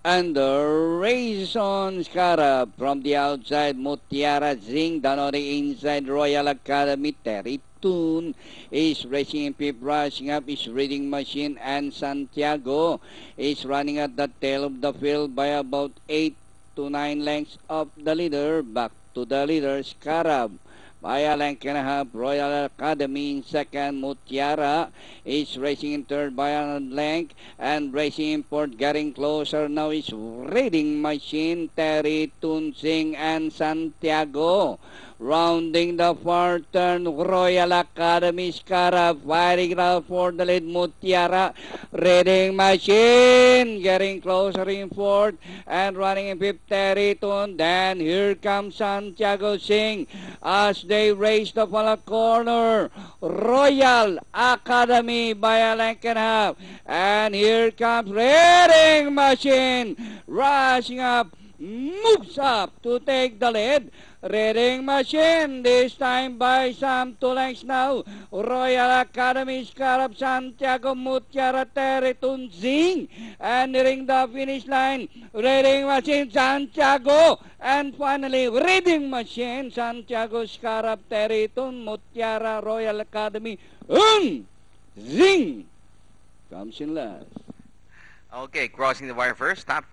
And the race on Scarab from the outside, Mutiara Zing down on the inside, Royal Academy, Terry Toon is racing in fifth, rushing up is Reading Machine, and Santiago is running at the tail of the field by about 8 to 9 lengths of the leader. Back to the leader, Scarab. By a length and a half, Royal Academy in second, Mutiara is racing in third by a length, and racing in fourth, getting closer now is Reading Machine, Terry Tunsing, and Santiago. Rounding the far turn, Royal Academy, Scarab fighting out for the lead, Mutiara, Reading Machine, getting closer in fourth, and running in fifth, Terry Tun. Then here comes Santiago Singh as they race the final corner. Royal Academy by a length and a half. And here comes Reading Machine rushing up, moves up to take the lead. Reading Machine, this time by some 2 lengths now. Royal Academy, Scarab, Santiago, Mutiara, Terry Tunzing, and nearing the finish line. Reading Machine, Santiago, and finally Reading Machine, Santiago, Scarab, Terry Tun, Mutiara, Royal Academy, Zing comes in last. Okay, crossing the wire first. Top